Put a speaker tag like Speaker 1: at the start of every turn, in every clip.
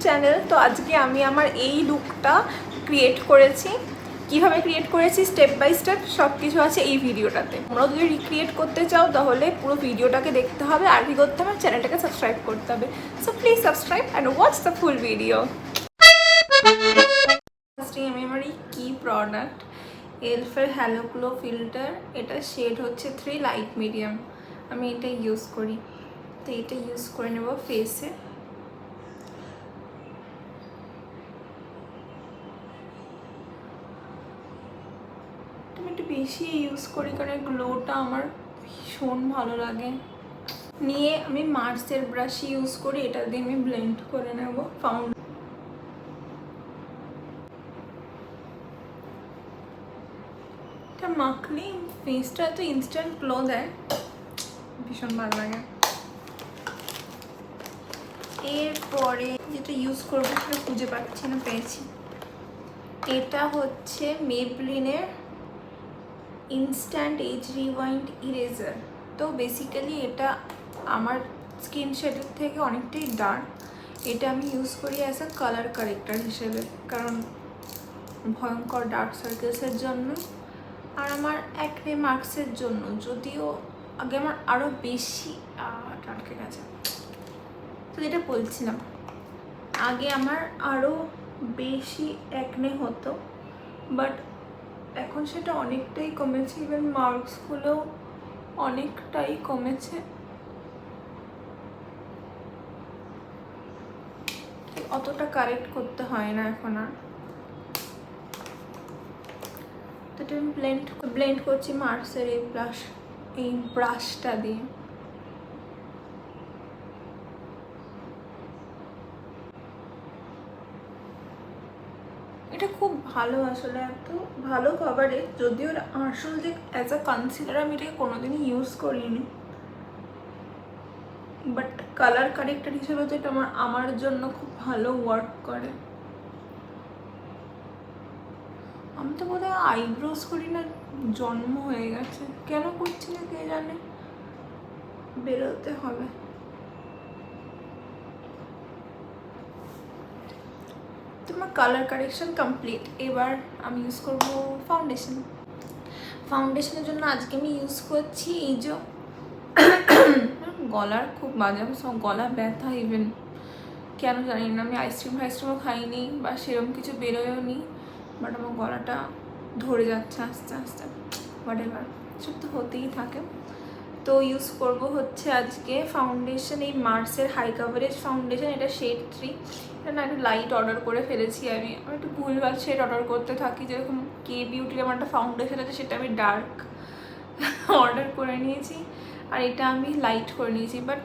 Speaker 1: Channel. তো আজকে আমি আমার এই লুকটা ক্রিয়েট করেছি। কিভাবে ক্রিয়েট করেছি স্টেপ বাই স্টেপ সব কিছু আছে এই ভিডিওটাতে। তোমরাও যদি রিক্রিয়েট করতে চাও তাহলে পুরো ভিডিওটাকে দেখতে হবে, আর কি করতে হবে, চ্যানেলটাকে সাবস্ক্রাইব করতে হবে। So please subscribe and watch the full video. আমি আমার এই কি প্রোডাক্ট এলফের হ্যালো গ্লো ফিল্টার, এটা শেড হচ্ছে 3 লাইট মিডিয়াম। আমি এটা ইউজ করি, তো এটা ইউজ করে নেব ফেসে। আমি একটু বেশি ইউজ করি কারণ গ্লোটা আমার ভীষণ ভালো লাগে। নিয়ে আমি মার্সের ব্রাশ ইউজ করি, এটা দিয়ে আমি ব্লেন্ড করে নেব এটা মাখলে ফেসটা এত ইনস্ট্যান্ট গ্লো দেয়, ভীষণ ভালো লাগে। এরপরে যেটা ইউজ করবো সেটা খুঁজে পাচ্ছি না, পেয়েছি। এটা হচ্ছে মেবলিনের ইনস্ট্যান্ট এজ রিওয়াইন্ড ইরেজার। তো বেসিক্যালি এটা আমার স্কিন শেডের থেকে অনেকটাই ডার্ক। এটা আমি ইউজ করি অ্যাজ আ কালার কারেক্টার হিসেবে, কারণ ভয়ঙ্কর ডার্ক সার্কেলসের জন্য আর আমার অ্যাকনে মার্কসের জন্য। যদিও আগে আমার আরও বেশি ডার্কে গেছে, তো যেটা বলছিলাম আগে আমার আরও বেশি অ্যাকনে হতো, বাট এখন সেটা অনেকটাই কমেছে। ইভেন মার্কসগুলোও অনেকটাই কমেছে। অতটা কারেক্ট করতে হয় না এখন আর। তো এটা আমি ব্লেন্ড করছি মার্কসের এই ব্রাশটা দিয়ে। এটা খুব ভালো, আসলে এত ভালো কভারেজ। যদিও আসল যে অ্যাজ আ কনসিলার আমি এটাকে কোনোদিনই ইউজ করিনি, বাট কালার কারেক্টার হিসেবে তো এটা আমার জন্য খুব ভালো ওয়ার্ক করে। আমি তো বোধহয় আইব্রোজ করি না, জন্ম হয়ে গেছে। কেন করছি না কে জানে, বেরোতে হবে। তোমার কালার কারেকশন কমপ্লিট। এবার আমি ইউজ করব ফাউন্ডেশন। ফাউন্ডেশনের জন্য আজকে আমি ইউজ করছি এই যে গলার খুব বাজে, সব গলা ব্যথা। ইভেন কেন জানি না, আমি আইসক্রিমও খাইনি বা সেরকম কিছু বেরোয়ও নি, বাট আমার গলাটা ধরে যাচ্ছে আস্তে আস্তে। হোয়াটএভার, সব তো হতেই থাকে। তো ইউজ করব হচ্ছে আজকে ফাউন্ডেশন, এই মার্সের হাই কাভারেজ ফাউন্ডেশন। এটা শেড 3। এটা না একটু লাইট অর্ডার করে ফেলেছি আমি একটু ভুলভাল শেড অর্ডার করতে থাকি। যেরকম কে বিউটির আমার একটা ফাউন্ডেশন আছে, সেটা আমি ডার্ক অর্ডার করে নিয়েছি, আর এটা আমি লাইট করে নিয়েছি। বাট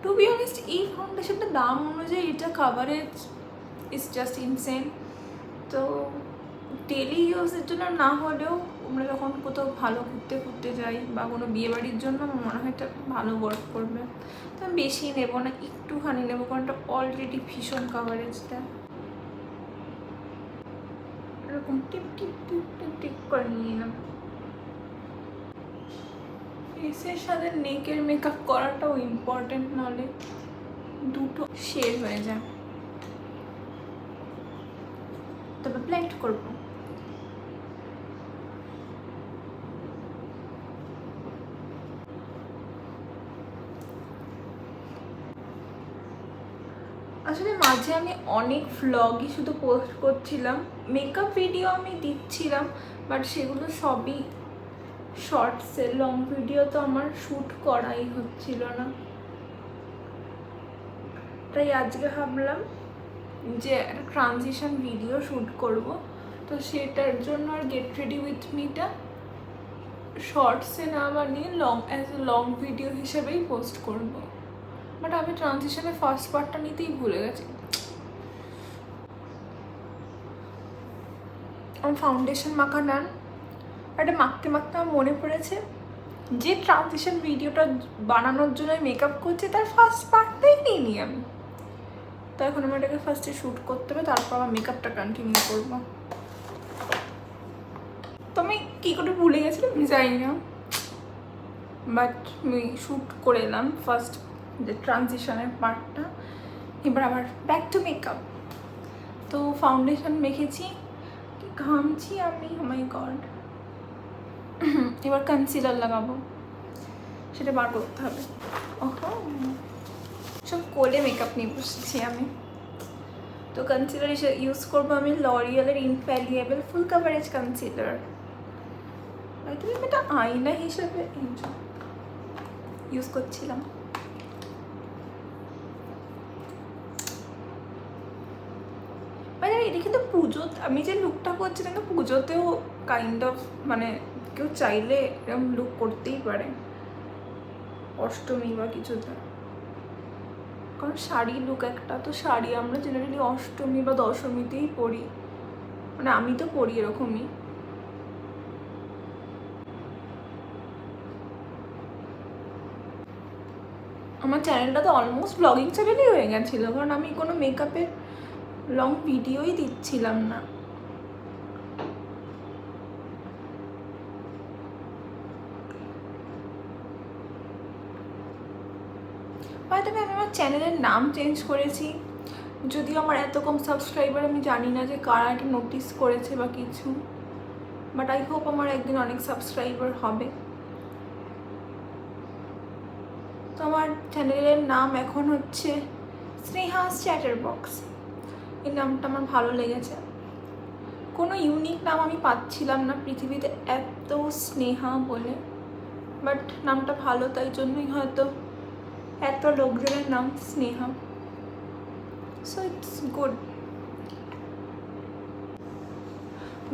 Speaker 1: টু বি অনেস্ট এই ফাউন্ডেশনটা দাম অনুযায়ী এটা কাভারেজ ইজ জাস্ট ইনসেন। তো ডেলি ইউজের জন্য না হলেও আমরা যখন কোথাও ভালো ঘুরতে যাই বা কোনো বিয়েবাড়ির জন্য আমার মনে হয় এটা ভালো ওয়ার্ক করবে। তো আমি বেশি নেবো না, একটুখানি নেবো, কারণ এটা অলরেডি ভীষণ কাভারেজ দেয়। এরকম টিপ টিপ টিপ টিপ টিপ করে নিয়ে নেব। ফেসের সাথে নেকের মেকআপ করাটাও ইম্পর্টেন্ট, নাহলে দুটো শেড হয়ে যায়। তবে ব্লেন্ড করবো। আসলে মাঝে আমি অনেক ভ্লগই শুধু পোস্ট করছিলাম, মেকআপ ভিডিও আমি দিচ্ছিলাম, বাট সেগুলো সবই শর্টসে। লং ভিডিও তো আমার শ্যুট করাই হচ্ছিল না। তাই আজকে ভাবলাম যে একটা ট্রানজিশন ভিডিও শ্যুট করব। তো সেটার জন্য আর গেট রেডি উইথ মিটা শর্টসে না বানিয়ে লং ভিডিও হিসেবেই পোস্ট করব। বাট আমি ট্রানজিশনের ফার্স্ট পার্টটা নিতেই ভুলে গেছি। আমার ফাউন্ডেশন মাখা ডান। এটা মাখতে মাখতে আমার মনে পড়েছে যে ট্রানজিশন ভিডিওটা বানানোর জন্য মেকআপ করছে তার ফার্স্ট পার্টটাই নিইনি আমি। তো এখন আমার এটাকে ফার্স্টে শ্যুট করতে হবে, তারপর আমার মেকআপটা কন্টিনিউ করবো। তো আমি কী করে ভুলে গেছিলাম আমি জানি না, বাট আমি শ্যুট করে এলাম ফার্স্ট যে ট্রানজিশনের পার্টটা। এবার আবার ব্যাক টু মেকআপ। তো ফাউন্ডেশন মেখেছি, কি ঘামছি আমি, ও মাই গড। এবার কনসিলার লাগাবো, সেটা বার করতে হবে। ওহো, সব কোলে মেকআপ নিয়ে বসেছি আমি। তো কনসিলার ইউজ করবো আমি লরিয়ালের ইনফ্যালিয়েবল ফুল কাভারেজ কনসিলার। তুমি এটা আয়না হিসেবে ইউজ করছিলাম। মানে এটা কিন্তু পুজো, আমি যে লুকটা করছি কিন্তু পুজোতেও কাইন্ড অফ মানে কেউ চাইলে এরকম লুক করতেই পারে, অষ্টমী বা কিছুতে। কারণ শাড়ি লুক একটা, তো শাড়ি আমরা জেনারেলি অষ্টমী বা দশমীতেই পরি, মানে আমি তো পরি এরকমই। আমার চ্যানেলটা তো অলমোস্ট ব্লগিং চ্যানেলই হয়ে গেছিলো, কারণ আমি কোনো মেকআপের লং ভিডিওই দিচ্ছিলাম না। তবে আমি আমার চ্যানেলের নাম চেঞ্জ করেছি, যদিও আমার এত কম সাবস্ক্রাইবার, আমি জানি না যে কারা এটা নোটিস করেছে বা কিছু, বাট আই হোপ আমার একদিন অনেক সাবস্ক্রাইবার হবে। তো আমার চ্যানেলের নাম এখন হচ্ছে স্নেহাস চ্যাটার বক্স। এই নামটা আমার ভালো লেগেছে, কোনো ইউনিক নাম আমি পাচ্ছিলাম না পৃথিবীতে এত স্নেহা বলে, বাট নামটা ভালো, তাই জন্যই হয়তো এত লোকজনের নাম স্নেহা। So it's good.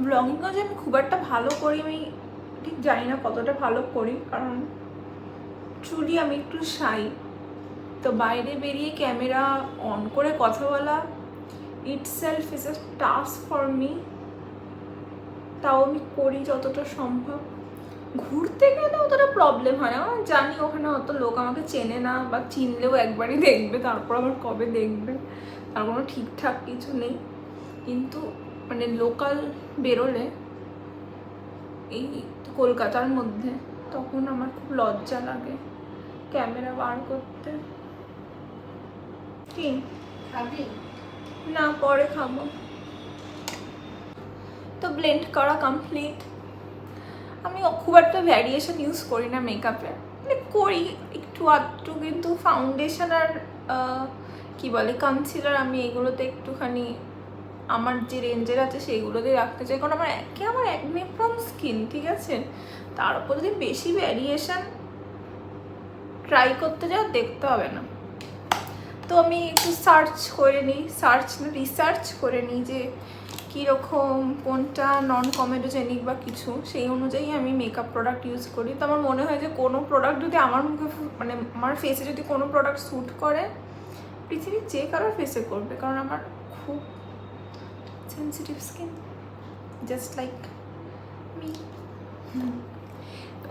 Speaker 1: ব্লগিংও যে আমি খুব একটা ভালো করি আমি ঠিক জানি না কতটা ভালো করি, কারণ ট্রুলি আমি একটু শাই। তো বাইরে বেরিয়ে ক্যামেরা অন করে কথা বলা itself is a task for me, তাও আমি করি যতটা সম্ভব। ঘুরতে গেলে অতটা প্রবলেম হয় না, জানি ওখানে অত লোক আমাকে চেনে না, বা চিনলেও একবারই দেখবে, তারপর আবার কবে দেখবে তার কোনো ঠিকঠাক কিছু নেই। কিন্তু মানে লোকাল বেরোলে এই কলকাতার মধ্যে, তখন আমার খুব লজ্জা লাগে ক্যামেরা বার করতে। কি খাবি? না, পরে খাবো। তো ব্লেন্ড করা কমপ্লিট। আমি খুব একটা ভ্যারিয়েশন ইউজ করি না মেকআপে, মানে করি একটু আধটু, কিন্তু ফাউন্ডেশন আর কি বলে কনসিলার আমি এগুলোতে একটুখানি আমার যে রেঞ্জের আছে সেইগুলোতেই রাখতে চাই, কারণ আমার একনে প্রন স্কিন, ঠিক আছে? তার উপর যদি বেশি ভ্যারিয়েশন ট্রাই করতে যাও দেখতে হবে না। তো আমি একটু রিসার্চ করে নিই যে কীরকম কোনটা নন কমেডোজেনিক বা কিছু, সেই অনুযায়ী আমি মেকআপ প্রোডাক্ট ইউজ করি। তো আমার মনে হয় যে কোনো প্রোডাক্ট যদি আমার মুখে মানে আমার ফেসে যদি কোনো প্রোডাক্ট স্যুট করে, পৃথিবীর যে কারোর ফেসে করবে, কারণ আমার খুব sensitive skin, just like me.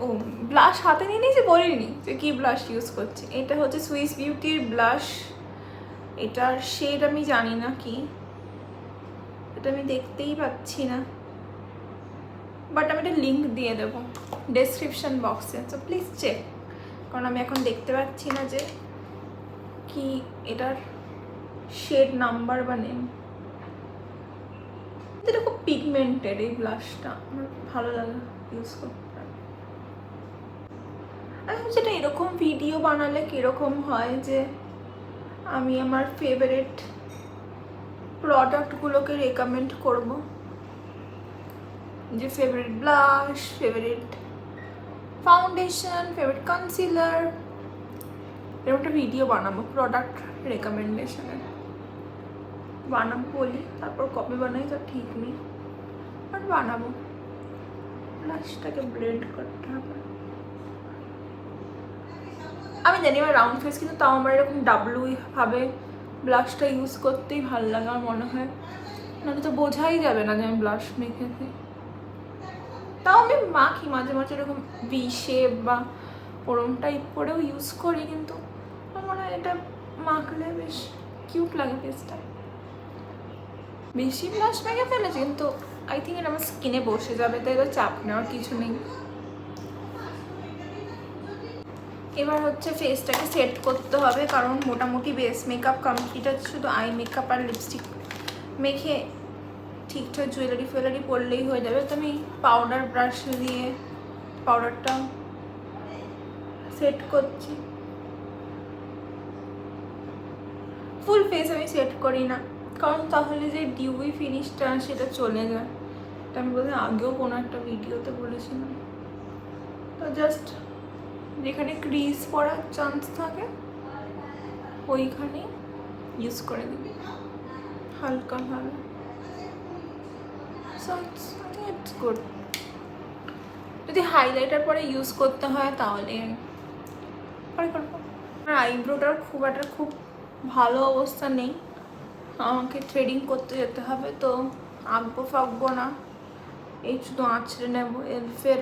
Speaker 1: ও ব্লাশ হাতে নিয়ে নিয়েছি, বলিনি যে কী ব্লাশ ইউজ করছি। এটা হচ্ছে সুইস বিউটির ব্লাশ, এটার শেড আমি জানি না কি, এটা আমি দেখতেই পাচ্ছি না, বাট আমি এটা লিঙ্ক দিয়ে দেবো ডেসক্রিপশন বক্সে, তো প্লিজ চেক, কারণ আমি এখন দেখতে পাচ্ছি না যে কি এটার শেড নাম্বার বা নেম। এটা খুব পিগমেন্টেড এই ব্লাশটা, আমার ভালো লাগে ইউজ করতে। আমি যেটা এরকম ভিডিও বানালে কীরকম হয় যে আমি আমার ফেভারিট প্রোডাক্টগুলোকে রেকমেন্ড করব, যে favourite blush, favourite foundation, favourite concealer, এরকম একটা ভিডিও বানাবো প্রোডাক্ট রেকমেন্ডেশনের। বানাবো বলি, তারপর কবে বানাই তো ঠিক নেই, বাট বানাবো। ব্লাশটাকে ব্লেন্ড করতে হবে। আমি জানি আমার রাউন্ড ফেস, কিন্তু তাও আমার এরকম ডাবলুই ভাবে ব্লাশটা ইউজ করতেই ভালো লাগে আমার মনে হয়, নাহলে তো বোঝাই যাবে না যে আমি ব্লাশ মেখেছি। তাও আমি মাখি মাঝে মাঝে এরকম ভি শেপ বা ওরম টাইপ করেও ইউজ করি, কিন্তু আমার মনে হয় এটা মাখলে বেশ কিউট লাগে ফেসটা। বেশি ব্লাশ মেখে ফেলেছি, কিন্তু আই থিঙ্ক এটা আমার স্কিনে বসে যাবে, তাই তো চাপ নেওয়ার কিছু নেই। এবার হচ্ছে ফেসটাকে সেট করতে হবে, কারণ মোটামুটি বেস মেকআপ কমপ্লিট আছে, শুধু আই মেকআপ আর লিপস্টিক মেখে ঠিকঠাক জুয়েলারি পরলেই হয়ে যাবে। তো আমি পাউডার ব্রাশ দিয়ে পাউডারটা সেট করছি। ফুল ফেস আমি সেট করি না, কারণ তাহলে যে ডিউই ফিনিশটা সেটা চলে যায়। এটা আমি বোধহয় আগেও কোনো একটা ভিডিওতে বলেছিলাম। তো জাস্ট যেখানে ক্রিজ পড়ার চান্স থাকে ওইখানে ইউজ করে দিবি হালকা ভাবে। So it's good. যদি হাইলাইটার পরে ইউজ করতে হয় তাহলে পরে করবো। আমার আইব্রোটার খুব ভালো অবস্থা নেই, আমাকে থ্রেডিং করতে যেতে হবে। তো আঁকবো ফাঁকবো না, এই শুধু আঁচড়ে নেবো এলফের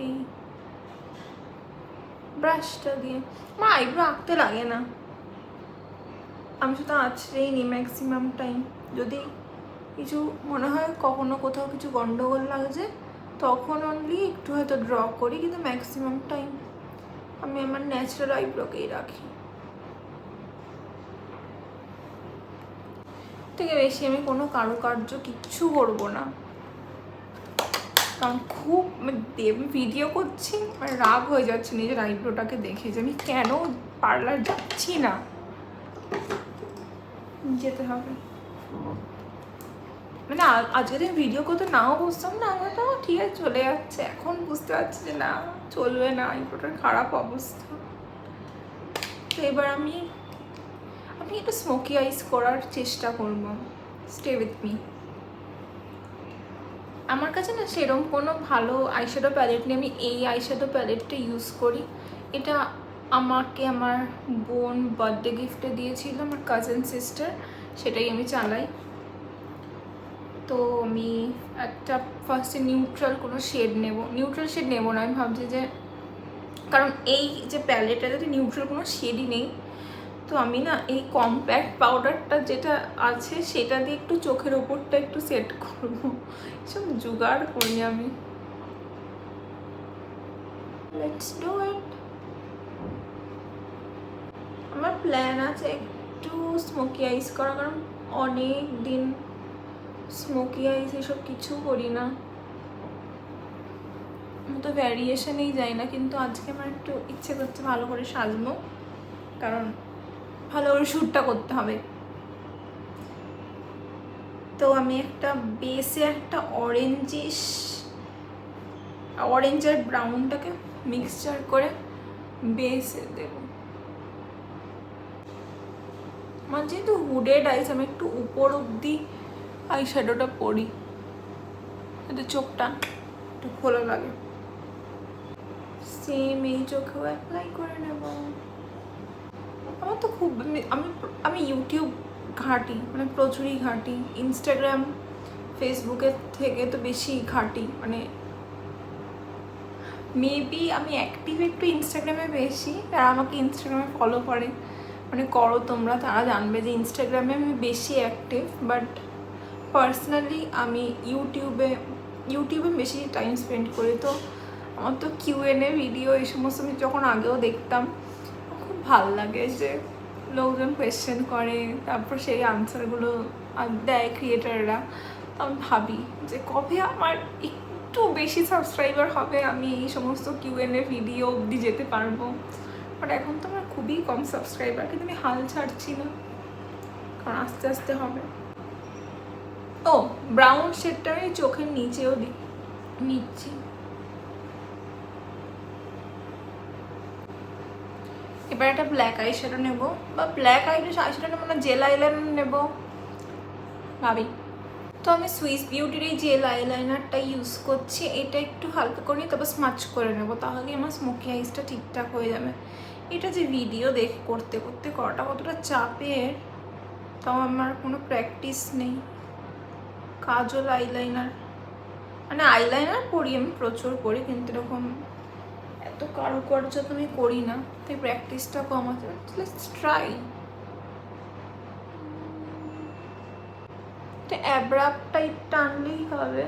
Speaker 1: এই ব্রাশটা দিয়ে। আমার আইব্রো আঁকতে লাগে না, আমি শুধু আঁচড়েই নিই ম্যাক্সিমাম টাইম। যদি কিছু মনে হয় কখনো কোথাও কিছু গন্ডগোল লাগছে তখন অনলি একটু হয়তো ড্র করি, কিন্তু ম্যাক্সিমাম টাইম আমি আমার ন্যাচারাল আইব্রোকেই রাখি। থেকে বেশি আমি কোনো কারুকার্য কিচ্ছু করবো না, কারণ খুব ভিডিও করছি মানে রাগ হয়ে যাচ্ছে নিজের আইব্রোটাকে দেখে যে আমি কেন পার্লার যাচ্ছি না, যেতে হবে। মানে আজকে দিন ভিডিও করতে নাও বুঝতাম না, আমরা তো ঠিক আছে চলে যাচ্ছে, এখন বুঝতে পারছি যে না চলবে না, আইব্রোটার খারাপ অবস্থা। তো এবার আমি একটু স্মোকি আইস করার চেষ্টা করব। Stay with me. আমার কাছে না সেরকম কোনো ভালো আইশ্যাডো প্যালেট নেই, আমি এই আইশ্যাডো প্যালেটটা ইউজ করি। এটা আমাকে আমার বোন বার্থডে গিফটে দিয়েছিল, আমার কাজিন সিস্টার, সেটাই আমি চালাই। তো আমি একটা ফার্স্টে নিউট্রাল কোনো শেড নেব, নিউট্রাল শেড নেব না, আমি ভাবছি যে কারণ এই যে প্যালেটটাতে নিউট্রাল কোনো শেডই নেই, তো আমি না এই কম্প্যাক্ট পাউডারটা যেটা আছে সেটা দিয়ে একটু চোখের ওপরটা একটু সেট করবো, সব জোগাড় করি আমি। Let's do it. আমার প্ল্যান আছে একটু স্মোকি আইস করা, কারণ অনেক দিন স্মোকি আইস এসব কিছু করি না, আমি তো ভ্যারিয়েশনেই যাই না। কিন্তু আজকে আমার একটু ইচ্ছে করছে ভালো করে সাজবো, কারণ ভালো করে শ্যুটটা করতে হবে। তো আমি একটা বেসে একটা অরেঞ্জ আর ব্রাউনটাকে মিক্সচার করে বেসে দেব। আমার যেহেতু হুডেড আইস, আমি একটু উপর অব্দি আই শ্যাডোটা পরি যাতে চোখটা একটু খোলা লাগে। সেম এই চোখেও অ্যাপ্লাই করে নেব। আমার তো খুব আমি ইউটিউব ঘাঁটি, মানে প্রচুরই ঘাঁটি, ইনস্টাগ্রাম ফেসবুকের থেকে তো বেশি ঘাঁটি। মানে মেবি আমি অ্যাক্টিভ একটু ইনস্টাগ্রামে বেশি, যারা আমাকে ইনস্টাগ্রামে ফলো করে মানে করো তোমরা, তারা জানবে যে ইনস্টাগ্রামে আমি বেশি অ্যাক্টিভ। বাট পার্সোনালি আমি ইউটিউবে বেশি টাইম স্পেন্ড করি। তো আমার তো Q&A ভিডিও এই সমস্ত আমি যখন আগেও দেখতাম, খুব ভাল লাগে যে লোকজন কোয়েশ্চেন করে, তারপর সেই আনসারগুলো দেয় ক্রিয়েটাররা। আমি ভাবি যে কবে আমার একটু বেশি সাবস্ক্রাইবার হবে, আমি এই সমস্ত Q&A ভিডিও অবধি যেতে পারবো। বাট এখন তো আমার খুবই কম সাবস্ক্রাইবার, কিন্তু আমি হাল ছাড়ছি না, কারণ আস্তে আস্তে হবে। ও ব্রাউন শেডটা আমি চোখের নিচেও নিচ্ছি। এবার একটা ব্ল্যাক আই শ্যাডো নেবো, বা ব্ল্যাক আই শ্যাডো নেবো না, জেল আইলাইনার নেবো ভাবি। তো আমি সুইস বিউটির এই জেল আইলাইনারটা ইউজ করছি, এটা একটু হালকা করে তারপর স্মাচ করে নেবো, তাহলে আমার স্মোকি আইসটা ঠিকঠাক হয়ে যাবে। এটা যে ভিডিও করতে করাটা কতটা চাপের, তাও আমার কোনো প্র্যাকটিস নেই। কাজল আইলাইনার, মানে আইলাইনার পরি আমি প্রচুর করি, কিন্তু এরকম এত কারুকার্য তো আমি করি না, তাই প্র্যাকটিসটা কম আছে। Let's try. অ্যাব্রাপ টাইপ টানলেই হবে,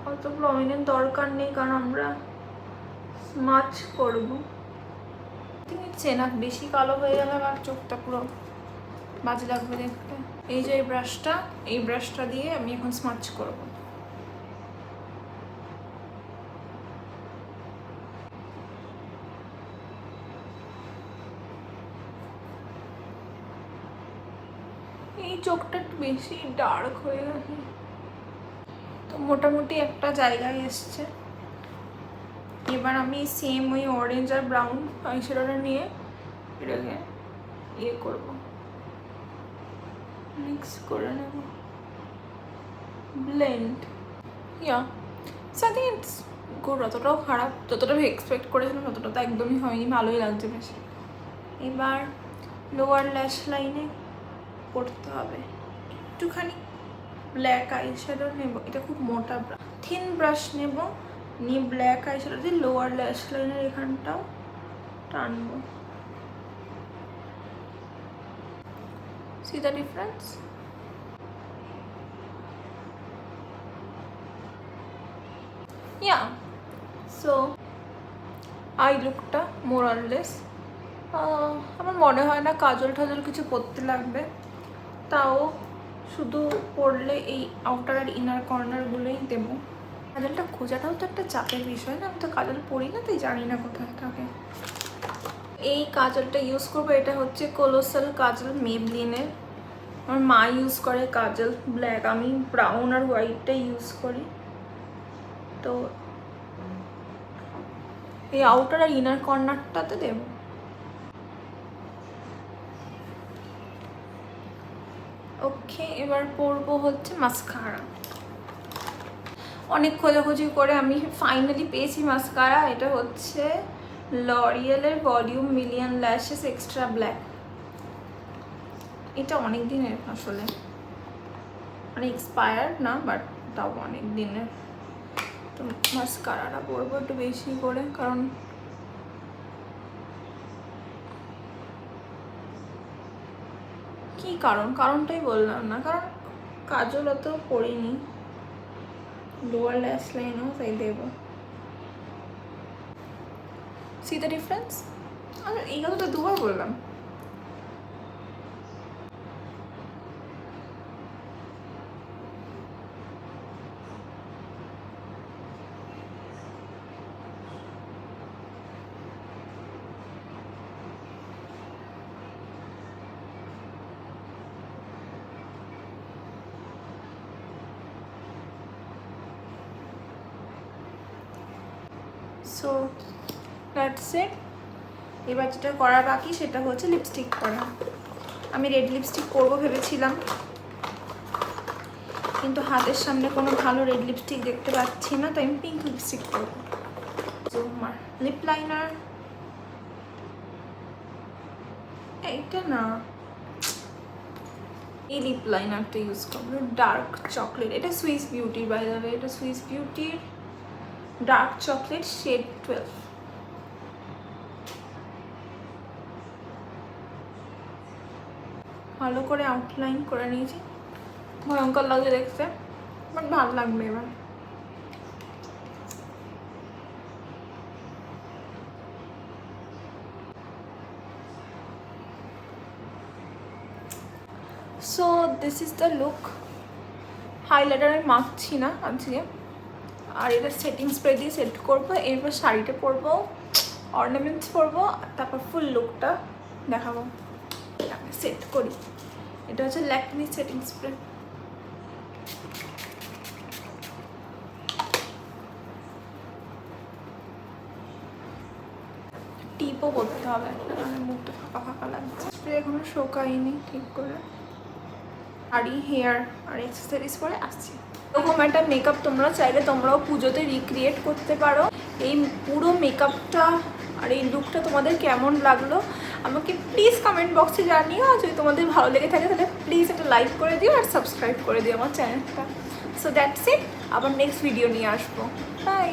Speaker 1: অত প্রমিনেন্ট দরকার নেই, কারণ আমরা স্মাচ করবো। ঠিক আছে না, বেশি কালো হয়ে গেলে আমার চোখটা পুরো বাজে লাগবে দেখতে। এই যে এই ব্রাশটা দিয়ে আমি এখন স্মাচ করব। এই চোখটা একটু বেশি ডার্ক হয়ে গেছে, তো মোটামুটি একটা জায়গায় এসছে। এবার আমি সেম ওই অরেঞ্জ আর ব্রাউন আইশ্যাডোটা নিয়ে এটাকে ইয়ে করব, মিক্স করে নেব, blend. Yeah so I think it's good. অতটাও খারাপ, যতটা এক্সপেক্ট করেছিলাম ততটা তো একদমই হয়নি, ভালোই লাগছে বেশ। এবার লোয়ার ল্যাশ লাইনে করতে হবে একটুখানি ব্ল্যাক আইশ্যাডো নেব। এটা খুব মোটা থিন ব্রাশ নেব, নিয়ে ব্ল্যাক আইশ্যাডো দিয়ে লোয়ার ল্যাশ লাইনের এখানটাও টানবো। See the difference? Yeah, so I লুকটা মোর অর লেস। আমার মনে হয় না কাজল টাজল কিছু পরতে লাগবে, তাও শুধু পরলে এই আউটার আর ইনার কর্নারগুলোই দেবো। কাজলটা খোঁজাটাও তো একটা চাপের বিষয় না, আমি তো কাজল পরি না, তাই জানি না কোথায় থাকে। এই কাজলটা ইউজ করবো, এটা হচ্ছে কোলোসাল কাজল মেবলিনের। আমার মা ইউজ করে কাজল ব্ল্যাক, আমি ব্রাউন আর হোয়াইটটা ইউজ করি। তো এই আউটার আর ইনার কর্নারটাতে দেব। ওকে, এবার পরবো হচ্ছে মাস্কারা। অনেক খোঁজাখুঁজি করে আমি ফাইনালি পেয়েছি মাস্কারা। এটা হচ্ছে লরিয়েলের volume million lashes extra black. এটা অনেক দিনের আসলে, মানে এক্সপায়ার্ড না, বাট তাও অনেক দিনের। তো মাস্কারাটা পরবো একটু বেশি করে, কারণ কি কারণটাই বললাম না, কারণ কাজল অত পরিনি, লোয়ার ল্যাশ লাইনও তাই দেবো। C the difference? আমি এই কথাটা দুবার বললাম। So that's it. এবার যেটা করা বাকি সেটা হচ্ছে লিপস্টিক করা। আমি রেড লিপস্টিক করবো ভেবেছিলাম, কিন্তু হাতের সামনে কোনো ভালো রেড লিপস্টিক দেখতে পাচ্ছি না, তাই আমি পিঙ্ক লিপস্টিক করবো। তো আমার লিপ লাইনার এইটা না, এই লিপ লাইনারটা ইউজ করবো, ডার্ক চকলেট। এটা সুইস বিউটির, বাই দ্য ওয়ে এটা সুইস বিউটির ডার্ক চকলেট শেড 12। ভালো করে আউটলাইন করে নিয়েছি, ভয়ঙ্কর লাগে দেখতে, বাট ভালো লাগবে। এবার so this is the look. Highlighter আমি মাখছি না আজকে, আর এটা সেটিং স্প্রে দিয়ে সেট করবো। এরপর শাড়িটা পরবো, অর্নামেন্টস পরবো, তারপর ফুল লুকটা দেখাবো। সেট করি, এটা হচ্ছে ল্যাকমি সেটিং স্প্রে। টিপও করতে হবে, মুখটা ফাঁকা ফাঁকা লাগছে। স্প্রে এখনো শোকায়নি ঠিক করে। শাড়ি, হেয়ার আর অ্যাক্সেসরিজ পরে আসছি। এরকম একটা মেকআপ তোমরা চাইলে তোমরাও পুজোতে রিক্রিয়েট করতে পারো। এই পুরো মেকআপটা আর এই লুকটা তোমাদের কেমন লাগলো আমাকে প্লিজ কমেন্ট বক্সে জানিও। আর যদি তোমাদের ভালো লেগে থাকে তাহলে প্লিজ একটা লাইক করে দিও আর সাবস্ক্রাইব করে দিও আমার চ্যানেলটা। সো দ্যাটস ইট, আবার নেক্সট ভিডিও নিয়ে আসবো। বাই।